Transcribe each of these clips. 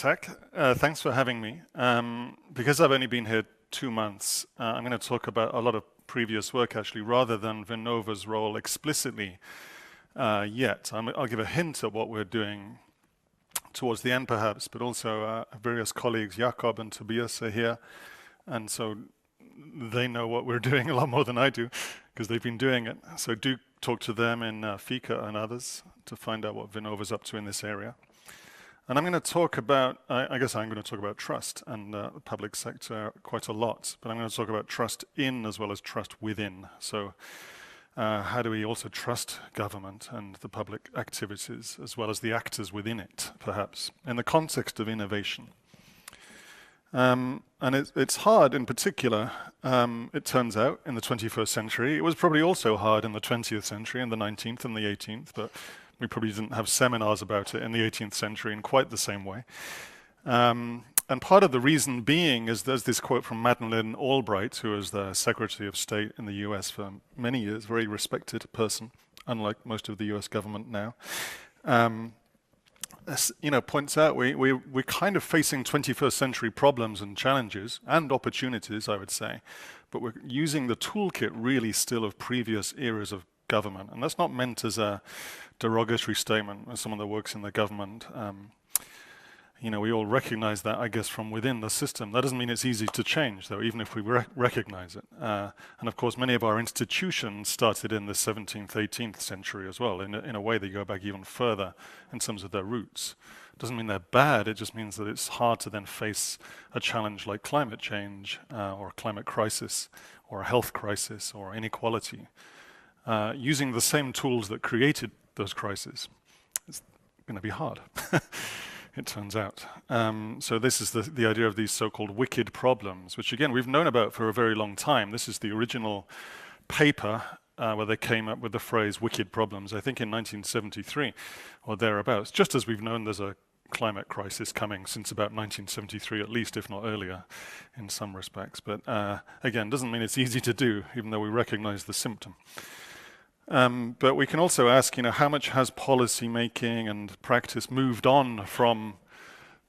Tech. Thanks for having me. Because I've only been here 2 months, I'm going to talk about a lot of previous work actually, rather than Vinnova's role explicitly yet. I'll give a hint at what we're doing towards the end perhaps, but also various colleagues, Jakob and Tobias, are here. And so they know what we're doing a lot more than I do, because they've been doing it. So do talk to them in Fika and others to find out what Vinnova's up to in this area. And I'm going to talk about, I guess I'm going to talk about trust and the public sector quite a lot, but I'm going to talk about trust in as well as trust within. So how do we also trust government and the public activities as well as the actors within it, perhaps, in the context of innovation? And it's hard in particular, it turns out, in the 21st century. It was probably also hard in the 20th century, in the 19th and the 18th, but we probably didn't have seminars about it in the 18th century in quite the same way. And part of the reason being is there's this quote from Madeleine Albright, who was the Secretary of State in the US for many years, very respected person, unlike most of the US government now. Points out we're kind of facing 21st century problems and challenges and opportunities, I would say, but we're using the toolkit really still of previous eras of government. And that's not meant as a derogatory statement as someone that works in the government. We all recognize that, I guess, from within the system. That doesn't mean it's easy to change, though, even if we recognize it. And of course, many of our institutions started in the 17th, 18th century as well. In a way, they go back even further in terms of their roots. Doesn't mean they're bad, it just means that it's hard to then face a challenge like climate change, or a climate crisis, or a health crisis, or inequality. Using the same tools that created those crises. It's going to be hard, it turns out. So this is the idea of these so-called wicked problems, which again, we've known about for a very long time. This is the original paper where they came up with the phrase wicked problems, I think in 1973 or thereabouts, just as we've known there's a climate crisis coming since about 1973 at least, if not earlier in some respects. But again, doesn't mean it's easy to do, even though we recognize the symptom. But we can also ask, how much has policy making and practice moved on from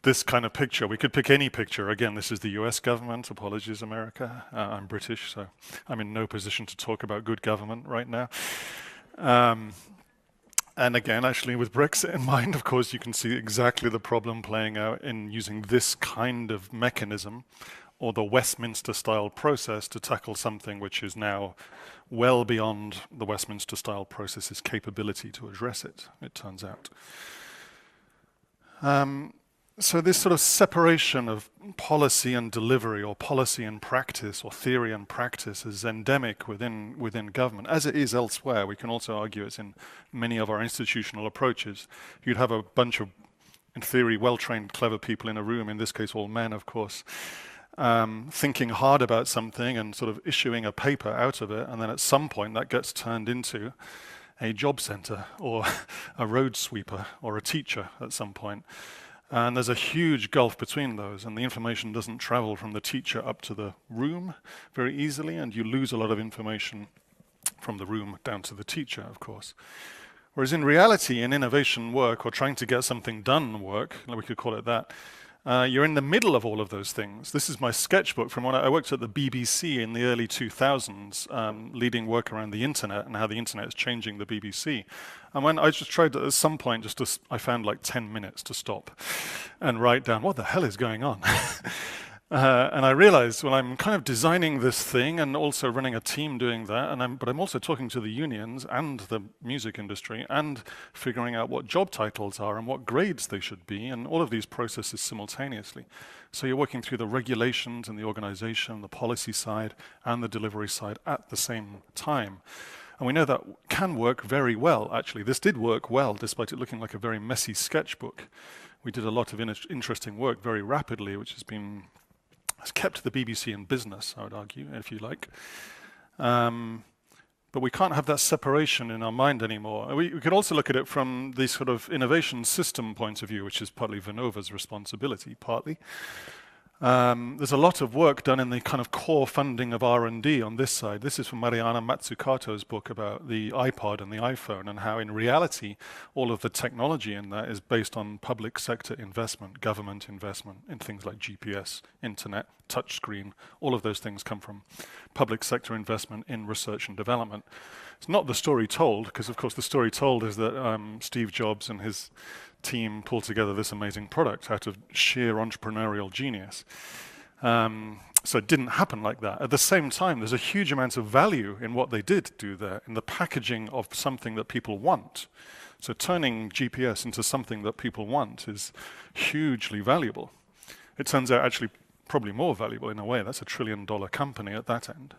this kind of picture? We could pick any picture. Again, this is the US government. Apologies, America. I'm British, so I'm in no position to talk about good government right now. And again, actually, with Brexit in mind, of course, you can see exactly the problem playing out in using this kind of mechanism or the Westminster-style process to tackle something which is now well beyond the Westminster-style process's capability to address it, it turns out. So this sort of separation of policy and delivery, or policy and practice, or theory and practice, is endemic within government, as it is elsewhere. We can also argue it's in many of our institutional approaches. You'd have a bunch of, in theory, well-trained, clever people in a room, in this case all men, of course, thinking hard about something and sort of issuing a paper out of it, and then at some point that gets turned into a job center or a road sweeper or a teacher at some point. And there's a huge gulf between those, and the information doesn't travel from the teacher up to the room very easily, and you lose a lot of information from the room down to the teacher, of course. Whereas in reality, in innovation work, or trying to get something done work, we could call it that, you're in the middle of all of those things. This is my sketchbook from when I worked at the BBC in the early 2000s, leading work around the internet and how the internet is changing the BBC. And when I just tried at some point, I found like 10 minutes to stop and write down, what the hell is going on? And I realized, well, I'm kind of designing this thing and also running a team doing that, but I'm also talking to the unions and the music industry and figuring out what job titles are and what grades they should be, and all of these processes simultaneously. So you're working through the regulations and the organization, the policy side and the delivery side at the same time. And we know that can work very well, actually. This did work well, despite it looking like a very messy sketchbook. We did a lot of interesting work very rapidly, which has kept the BBC in business, I would argue, if you like. But we can't have that separation in our mind anymore. We could also look at it from the sort of innovation system point of view, which is partly Vinnova's responsibility, partly. There's a lot of work done in the kind of core funding of R&D on this side. This is from Mariana Mazzucato's book about the iPod and the iPhone, and how in reality all of the technology in that is based on public sector investment, government investment in things like GPS, internet, touchscreen. All of those things come from public sector investment in research and development. It's not the story told, because of course the story told is that Steve Jobs and his team pulled together this amazing product out of sheer entrepreneurial genius. So it didn't happen like that. At the same time, there's a huge amount of value in what they did do there, in the packaging of something that people want. So turning GPS into something that people want is hugely valuable. It turns out actually probably more valuable in a way. That's $1 trillion company at that end.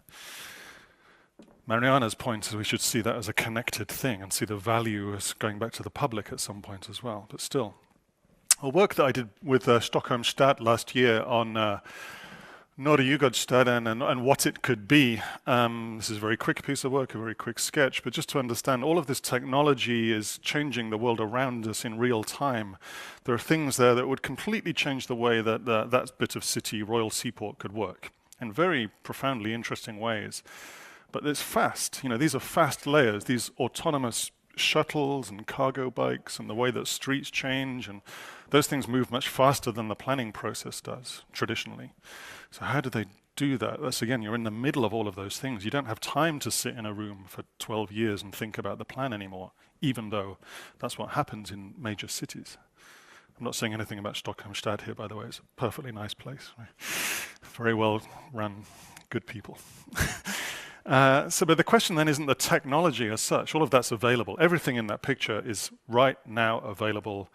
Mariana's point is we should see that as a connected thing and see the value as going back to the public at some point as well. But still, a work that I did with Stockholm Stad last year on Norra Djurgårdsstaden and what it could be. This is a very quick piece of work, a very quick sketch, but just to understand all of this technology is changing the world around us in real time. There are things there that would completely change the way that that bit of city, Royal Seaport, could work in very profoundly interesting ways. But it's fast. You know, these are fast layers, these autonomous shuttles and cargo bikes and the way that streets change, and those things move much faster than the planning process does traditionally. So how do they do that? That's again, you're in the middle of all of those things. You don't have time to sit in a room for 12 years and think about the plan anymore, even though that's what happens in major cities. I'm not saying anything about Stockholm Stad here, by the way. It's a perfectly nice place. Very well run, good people. But the question then isn't the technology as such. All of that's available. Everything in that picture is right now available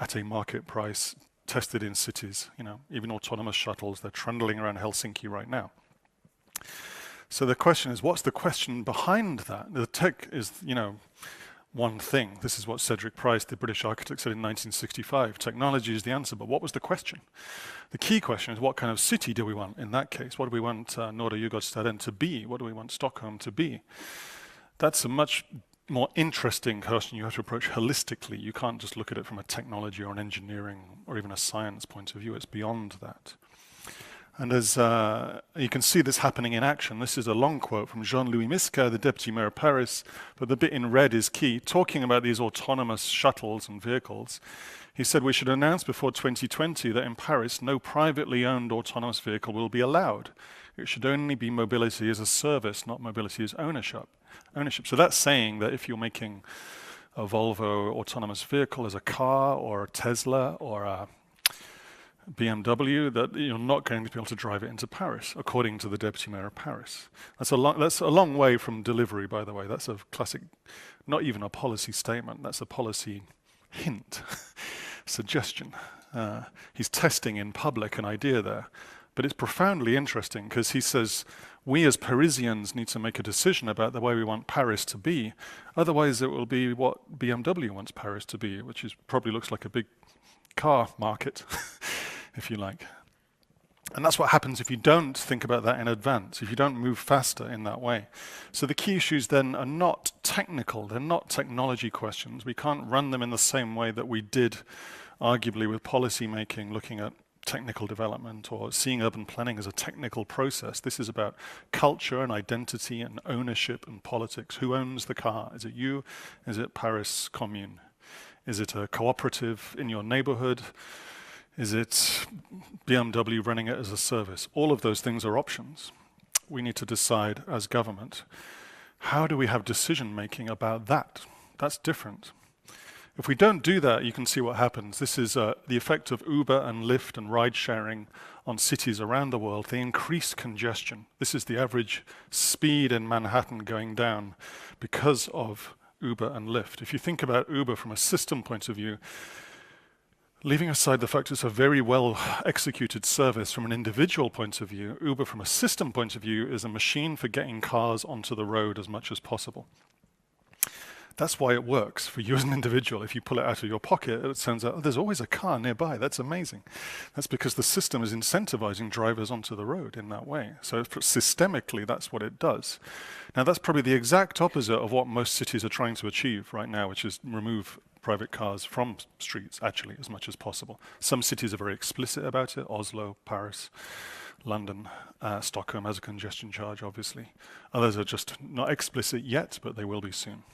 at a market price, tested in cities. You know, even autonomous shuttles, they're trundling around Helsinki right now. So the question is, what's the question behind that? The tech is, you know, one thing. This is what Cedric Price, the British architect, said in 1965. Technology is the answer, but what was the question? The key question is, what kind of city do we want in that case? What do we want Norra Djurgårdsstaden to be? What do we want Stockholm to be? That's a much more interesting question you have to approach holistically. You can't just look at it from a technology or an engineering or even a science point of view. It's beyond that. And as you can see this happening in action, this is a long quote from Jean-Louis Misca, the Deputy Mayor of Paris, but the bit in red is key, talking about these autonomous shuttles and vehicles. He said, we should announce before 2020 that in Paris, no privately owned autonomous vehicle will be allowed. It should only be mobility as a service, not mobility as ownership. So that's saying that if you're making a Volvo autonomous vehicle as a car or a Tesla or a BMW, that you're not going to be able to drive it into Paris, according to the Deputy Mayor of Paris. That's a long way from delivery, by the way. That's a classic, not even a policy statement. That's a policy hint, suggestion. He's testing in public an idea there. But it's profoundly interesting because he says, we as Parisians need to make a decision about the way we want Paris to be. Otherwise, it will be what BMW wants Paris to be, which is probably looks like a big car market, if you like. And that's what happens if you don't think about that in advance, if you don't move faster in that way. So the key issues then are not technical, they're not technology questions. We can't run them in the same way that we did, arguably, with policy making, looking at technical development or seeing urban planning as a technical process. This is about culture and identity and ownership and politics. Who owns the car? Is it you? Is it Paris Commune? Is it a cooperative in your neighborhood? Is it BMW running it as a service? All of those things are options. We need to decide as government, how do we have decision making about that? That's different. If we don't do that, you can see what happens. This is the effect of Uber and Lyft and ride sharing on cities around the world. They increase congestion. This is the average speed in Manhattan going down because of Uber and Lyft. If you think about Uber from a system point of view, leaving aside the fact it's a very well executed service from an individual point of view, Uber from a system point of view is a machine for getting cars onto the road as much as possible. That's why it works for you as an individual. If you pull it out of your pocket, it turns out, oh, there's always a car nearby. That's amazing. That's because the system is incentivizing drivers onto the road in that way. So systemically, that's what it does. Now, that's probably the exact opposite of what most cities are trying to achieve right now, which is remove private cars from streets, actually, as much as possible. Some cities are very explicit about it: Oslo, Paris, London, Stockholm has a congestion charge, obviously. Others are just not explicit yet, but they will be soon.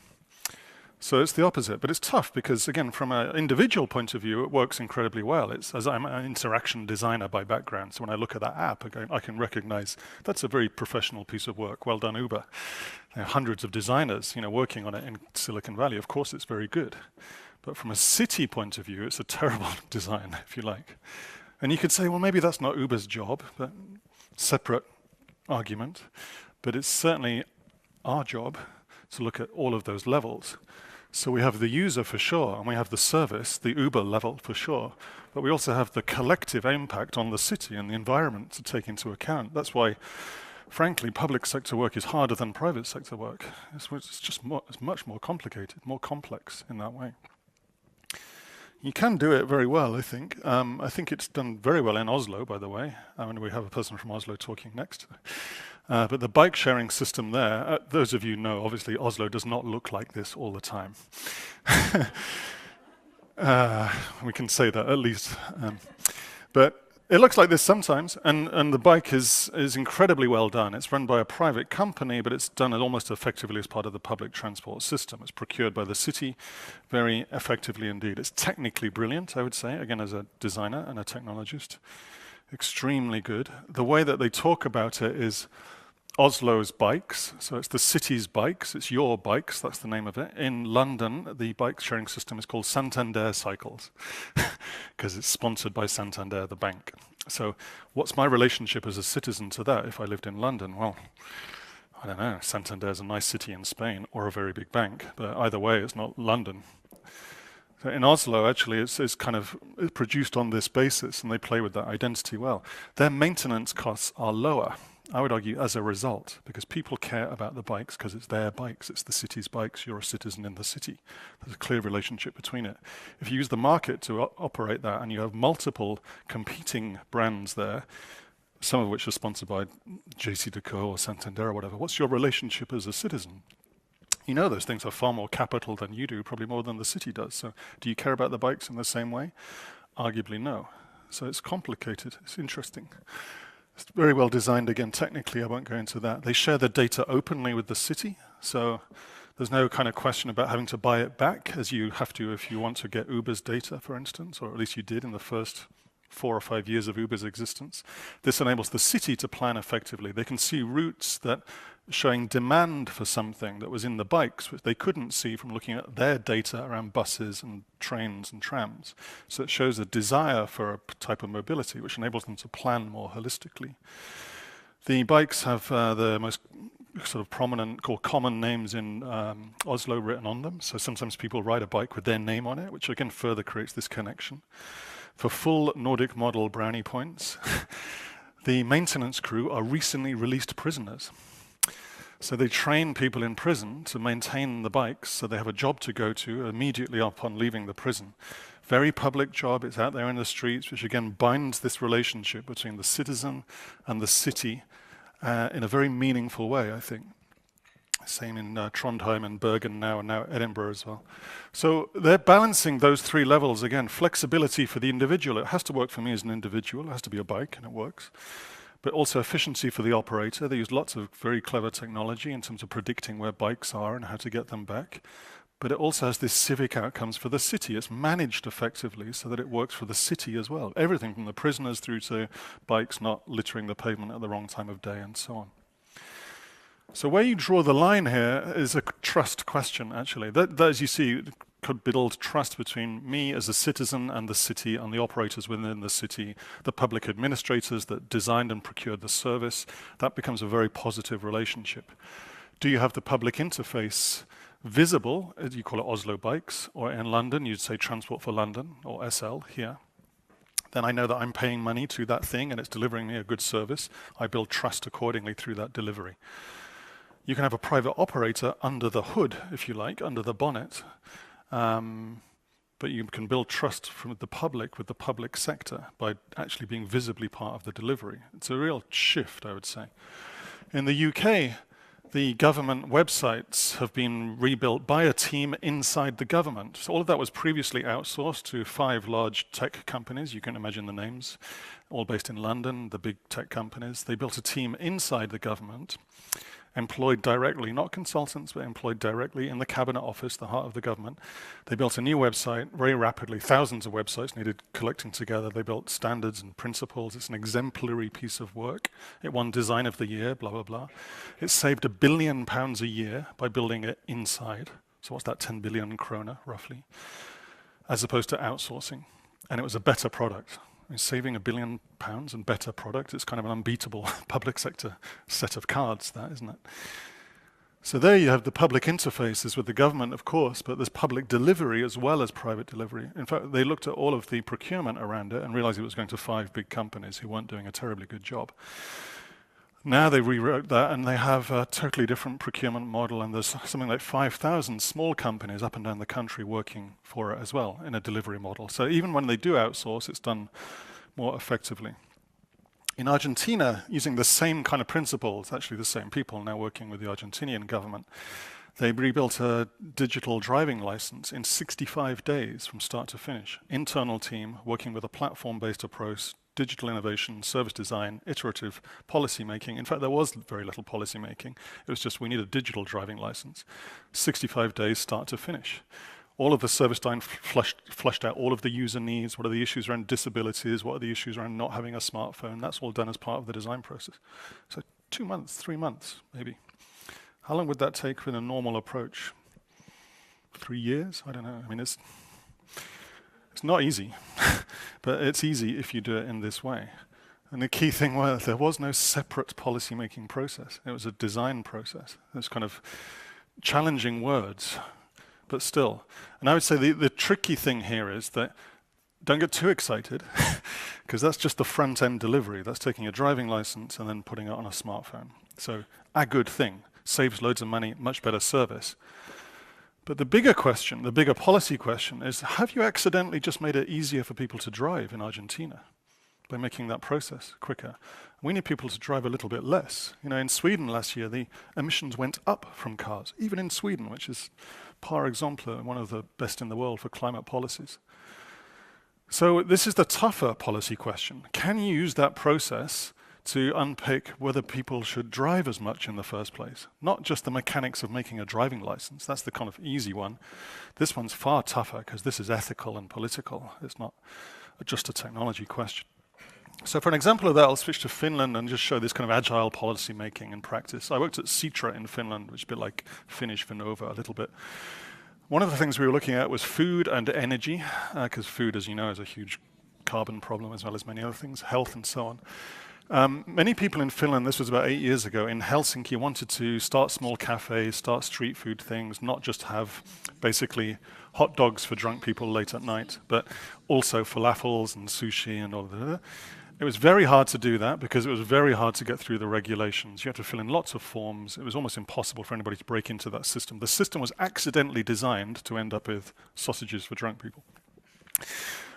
So it's the opposite, but it's tough because, again, from an individual point of view, it works incredibly well. As I'm an interaction designer by background, so when I look at that app, I can recognize that's a very professional piece of work. Well done, Uber. There are hundreds of designers, working on it in Silicon Valley. Of course, it's very good. But from a city point of view, it's a terrible design, if you like. And you could say, well, maybe that's not Uber's job, but separate argument. But it's certainly our job to look at all of those levels. So we have the user for sure, and we have the service, the Uber level for sure, but we also have the collective impact on the city and the environment to take into account. That's why, frankly, public sector work is harder than private sector work. It's much more complicated, more complex in that way. You can do it very well, I think. I think it's done very well in Oslo, by the way. I mean, we have a person from Oslo talking next. But the bike sharing system there, those of you know, obviously Oslo does not look like this all the time. We can say that at least. But it looks like this sometimes, and the bike is incredibly well done. It's run by a private company, but it's done almost effectively as part of the public transport system. It's procured by the city very effectively indeed. It's technically brilliant, I would say, again, as a designer and a technologist. Extremely good. The way that they talk about it is Oslo's bikes, so it's the city's bikes, it's your bikes, that's the name of it. In London, the bike sharing system is called Santander Cycles, because it's sponsored by Santander, the bank. So what's my relationship as a citizen to that if I lived in London? Well, I don't know, Santander's a nice city in Spain, or a very big bank, but either way, it's not London. So in Oslo, actually, it's kind of produced on this basis, and they play with that identity well. Their maintenance costs are lower, I would argue, as a result, because people care about the bikes because it's their bikes, it's the city's bikes, you're a citizen in the city. There's a clear relationship between it. If you use the market to operate that and you have multiple competing brands there, some of which are sponsored by JCDecaux or Santander or whatever, what's your relationship as a citizen? You know those things are far more capital than you do, probably more than the city does. So do you care about the bikes in the same way? Arguably no. So it's complicated, it's interesting. It's very well designed, again, technically, I won't go into that. They share the data openly with the city, so there's no kind of question about having to buy it back, as you have to if you want to get Uber's data, for instance, or at least you did in the first 4 or 5 years of Uber's existence. This enables the city to plan effectively. They can see routes that showing demand for something that was in the bikes, which they couldn't see from looking at their data around buses and trains and trams. So it shows a desire for a type of mobility, which enables them to plan more holistically. The bikes have the most sort of prominent or common names in Oslo written on them. So sometimes people ride a bike with their name on it, which again further creates this connection. For full Nordic model brownie points, the maintenance crew are recently released prisoners. So they train people in prison to maintain the bikes, so they have a job to go to immediately upon leaving the prison. Very public job, it's out there in the streets, which again binds this relationship between the citizen and the city in a very meaningful way, I think. Same in Trondheim and Bergen now, and now Edinburgh as well. So they're balancing those 3 levels, again, flexibility for the individual. It has to work for me as an individual, it has to be a bike, and it works. But also efficiency for the operator. They use lots of very clever technology in terms of predicting where bikes are and how to get them back. But it also has this civic outcomes for the city. It's managed effectively so that it works for the city as well. Everything from the prisoners through to bikes not littering the pavement at the wrong time of day and so on. So where you draw the line here is a trust question, actually. That, as you see, could build trust between me as a citizen and the city and the operators within the city, the public administrators that designed and procured the service. That becomes a very positive relationship. Do you have the public interface visible, as you call it Oslo Bikes, or in London, you'd say Transport for London, or SL here. Then I know that I'm paying money to that thing and it's delivering me a good service. I build trust accordingly through that delivery. You can have a private operator under the hood, if you like, under the bonnet, but you can build trust from the public with the public sector by actually being visibly part of the delivery. It's a real shift, I would say. In the UK, The government websites have been rebuilt by a team inside the government. So all of that was previously outsourced to 5 large tech companies. You can imagine the names, all based in London, the big tech companies. They built a team inside the government, employed directly, not consultants, but employed directly in the cabinet office, the heart of the government. They built a new website very rapidly. Thousands of websites needed collecting together. They built standards and principles. It's an exemplary piece of work. It won Design of the Year, blah, blah, blah. It saved £1 billion a year by building it inside. So what's that, 10 billion kroner, roughly, as opposed to outsourcing. And it was a better product. Saving £1 billion and better product, it's kind of an unbeatable public sector set of cards, that, isn't it? So there you have the public interfaces with the government, of course, but there's public delivery as well as private delivery. In fact, they looked at all of the procurement around it and realized it was going to 5 big companies who weren't doing a terribly good job. Now they rewrote that and they have a totally different procurement model, and there's something like 5,000 small companies up and down the country working for it as well in a delivery model. So even when they do outsource, it's done more effectively. In Argentina, using the same kind of principles, actually the same people now working with the Argentinian government, they rebuilt a digital driving license in 65 days from start to finish. Internal team working with a platform-based approach, digital innovation, service design, iterative policy making. In fact, there was very little policy making. It was just we need a digital driving license. 65 days start to finish. All of the service design flushed out all of the user needs. What are the issues around disabilities? What are the issues around not having a smartphone? That's all done as part of the design process. So 2 months, 3 months, maybe. How long would that take with a normal approach? 3 years? I don't know. I mean, it's not easy, but it's easy if you do it in this way. And the key thing was there was no separate policy-making process. It was a design process. There's kind of challenging words, but still. And I would say the tricky thing here is that don't get too excited, because that's just the front-end delivery. That's taking a driving license and then putting it on a smartphone. So a good thing, saves loads of money, much better service. But the bigger question, the bigger policy question is, have you accidentally just made it easier for people to drive in Argentina by making that process quicker? We need people to drive a little bit less. You know, in Sweden last year, the emissions went up from cars, even in Sweden, which is par exemple, one of the best in the world for climate policies. So this is the tougher policy question. Can you use that process to unpick whether people should drive as much in the first place? Not just the mechanics of making a driving license. That's the kind of easy one. This one's far tougher because this is ethical and political. It's not just a technology question. So for an example of that, I'll switch to Finland and just show this kind of agile policy making in practice. I worked at Sitra in Finland, which is a bit like Finnish Vinnova a little bit. One of the things we were looking at was food and energy, because food, as you know, is a huge carbon problem as well as many other things, health and so on. Many people in Finland, this was about 8 years ago, in Helsinki wanted to start small cafes, start street food things, not just have basically hot dogs for drunk people late at night, but also falafels and sushi and all of that. It was very hard to do that because it was very hard to get through the regulations. You had to fill in lots of forms. It was almost impossible for anybody to break into that system. The system was accidentally designed to end up with sausages for drunk people.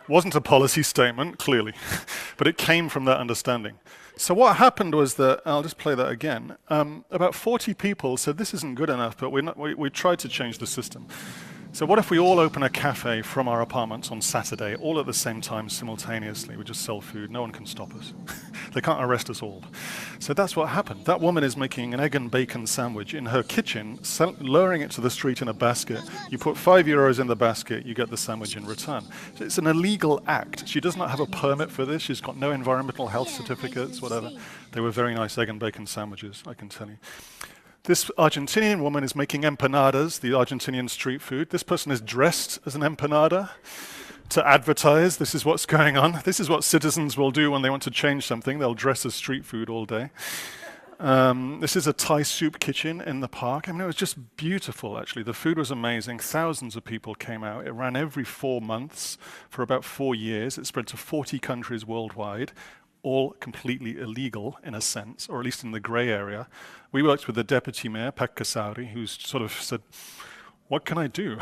Wasn't a policy statement, clearly, but it came from that understanding. So what happened was that, I'll just play that again, about 40 people said this isn't good enough, but we tried to change the system. So what if we all open a cafe from our apartments on Saturday, all at the same time, simultaneously? We just sell food, no one can stop us. They can't arrest us all. So that's what happened. That woman is making an egg and bacon sandwich in her kitchen, lowering it to the street in a basket. You put €5 in the basket, you get the sandwich in return. So it's an illegal act. She does not have a permit for this. She's got no environmental health certificates, whatever. They were very nice egg and bacon sandwiches, I can tell you. This Argentinian woman is making empanadas, the Argentinian street food. This person is dressed as an empanada to advertise this is what's going on. This is what citizens will do when they want to change something. They'll dress as street food all day. This is a Thai soup kitchen in the park. I mean, it was just beautiful, actually. The food was amazing. Thousands of people came out. It ran every 4 months for about 4 years. It spread to 40 countries worldwide, all completely illegal in a sense, or at least in the grey area. We worked with the deputy mayor, Pekka Sauri, who's sort of said, what can I do?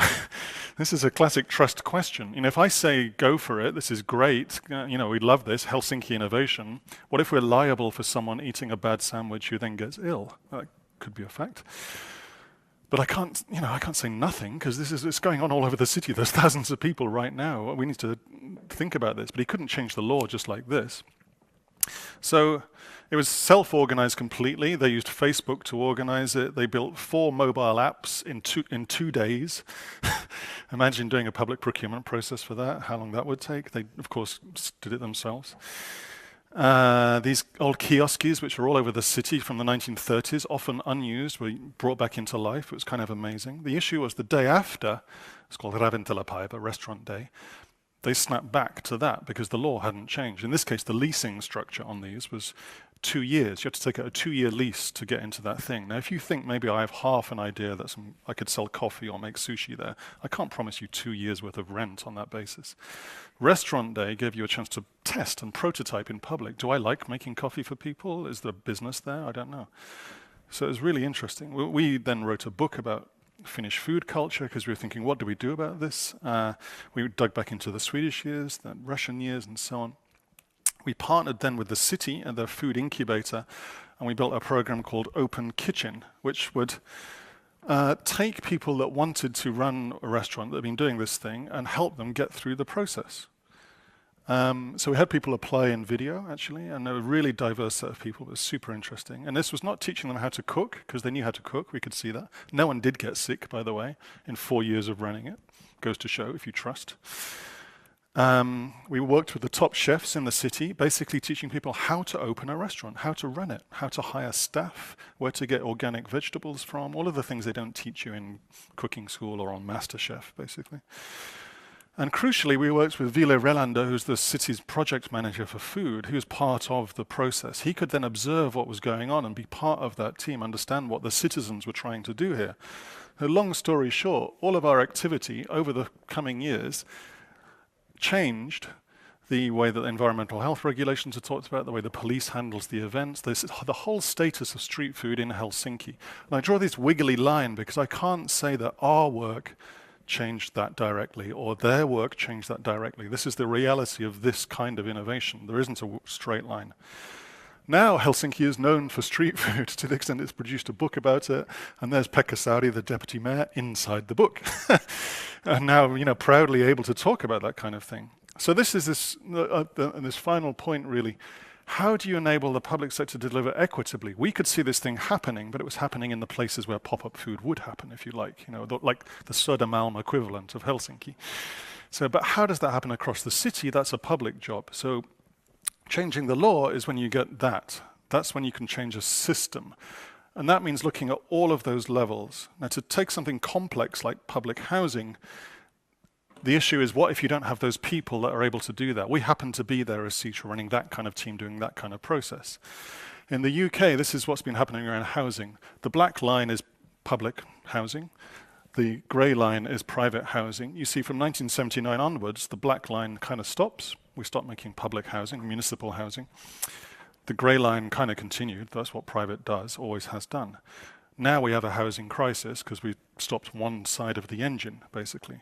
This is a classic trust question. You know, if I say, go for it, this is great, you know, we love this, Helsinki innovation, what if we're liable for someone eating a bad sandwich who then gets ill? That could be a fact. But I can't say nothing, because it's going on all over the city. There's thousands of people right now. We need to think about this. But he couldn't change the law just like this. So it was self-organized completely. They used Facebook to organize it. They built 4 mobile apps in 2 days. Imagine doing a public procurement process for that, how long that would take. They, of course, did it themselves. These old kiosks, which are all over the city from the 1930s, often unused, were brought back into life. It was kind of amazing. The issue was the day after, it's called Ravintolapäivä, restaurant day, they snapped back to that because the law hadn't changed. In this case, the leasing structure on these was 2 years. You had to take out a 2-year lease to get into that thing. Now, if you think maybe I have half an idea that I could sell coffee or make sushi there, I can't promise you 2 years worth of rent on that basis. Restaurant day gave you a chance to test and prototype in public. Do I like making coffee for people? Is there business there? I don't know. So it was really interesting. We then wrote a book about Finnish food culture, because we were thinking, what do we do about this? We dug back into the Swedish years, the Russian years, and so on. We partnered then with the city and their food incubator, and we built a program called Open Kitchen, which would take people that wanted to run a restaurant that had been doing this thing and help them get through the process. So we had people apply in video, actually, and a really diverse set of people. It was super interesting. And this was not teaching them how to cook, because they knew how to cook. We could see that. No one did get sick, by the way, in 4 years of running it. Goes to show, if you trust. We worked with the top chefs in the city, basically teaching people how to open a restaurant, how to run it, how to hire staff, where to get organic vegetables from, all of the things they don't teach you in cooking school or on MasterChef, basically. And crucially, we worked with Ville Relander, who's the city's project manager for food, who was part of the process. He could then observe what was going on and be part of that team, understand what the citizens were trying to do here. So long story short, all of our activity over the coming years changed the way that environmental health regulations are talked about, the way the police handles the events, the whole status of street food in Helsinki. And I draw this wiggly line because I can't say that our work changed that directly or their work changed that directly. This is the reality of this kind of innovation. There isn't a straight line. Now Helsinki is known for street food to the extent it's produced a book about it, and there's Pekka Sauri, the deputy mayor, inside the book. And now, proudly able to talk about that kind of thing. So this is this final point, really. How do you enable the public sector to deliver equitably? We could see this thing happening, but it was happening in the places where pop-up food would happen, if you like, like the Södermalm equivalent of Helsinki. So, but how does that happen across the city? That's a public job. So changing the law is when you get that. That's when you can change a system. And that means looking at all of those levels. Now, to take something complex like public housing, the issue is, what if you don't have those people that are able to do that? We happen to be there as CETRA running that kind of team doing that kind of process. In the UK, this is what's been happening around housing. The black line is public housing. The grey line is private housing. You see, from 1979 onwards, the black line kind of stops. We stopped making public housing, municipal housing. The grey line kind of continued. That's what private does, always has done. Now we have a housing crisis because we stopped one side of the engine, basically.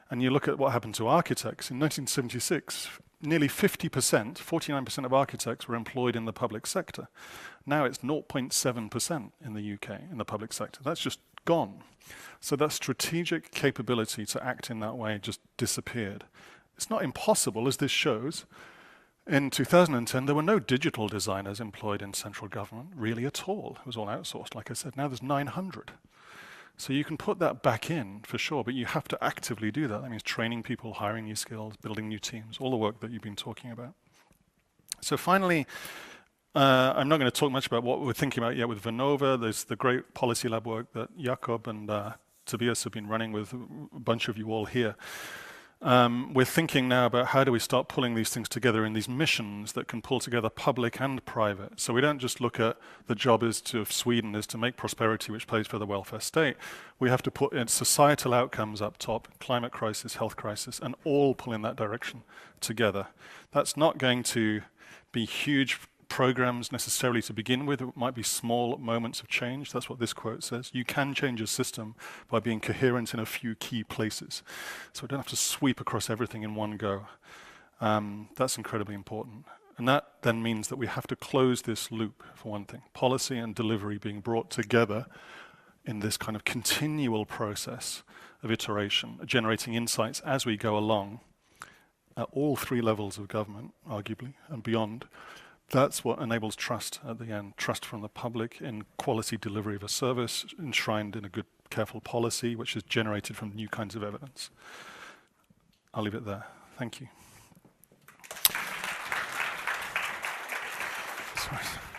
And you look at what happened to architects. In 1976, nearly 50%, 49% of architects were employed in the public sector. Now it's 0.7% in the UK, in the public sector. That's just gone. So that strategic capability to act in that way just disappeared. It's not impossible, as this shows. In 2010, there were no digital designers employed in central government, really at all. It was all outsourced, like I said. Now there's 900. So you can put that back in, for sure, but you have to actively do that. That means training people, hiring new skills, building new teams, all the work that you've been talking about. So finally, I'm not going to talk much about what we're thinking about yet with Vinnova. There's the great policy lab work that Jakob and Tobias have been running with a bunch of you all here. We're thinking now about how do we start pulling these things together in these missions that can pull together public and private. So we don't just look at the job of Sweden is to make prosperity, which pays for the welfare state. We have to put in societal outcomes up top, climate crisis, health crisis, and all pull in that direction together. That's not going to be huge programs necessarily to begin with. It might be small moments of change. That's what this quote says. You can change a system by being coherent in a few key places. So we don't have to sweep across everything in one go. That's incredibly important. And that then means that we have to close this loop, for one thing. Policy and delivery being brought together in this kind of continual process of iteration, generating insights as we go along at all three levels of government, arguably, and beyond. That's what enables trust at the end, trust from the public in quality delivery of a service enshrined in a good, careful policy, which is generated from new kinds of evidence. I'll leave it there. Thank you. Sorry.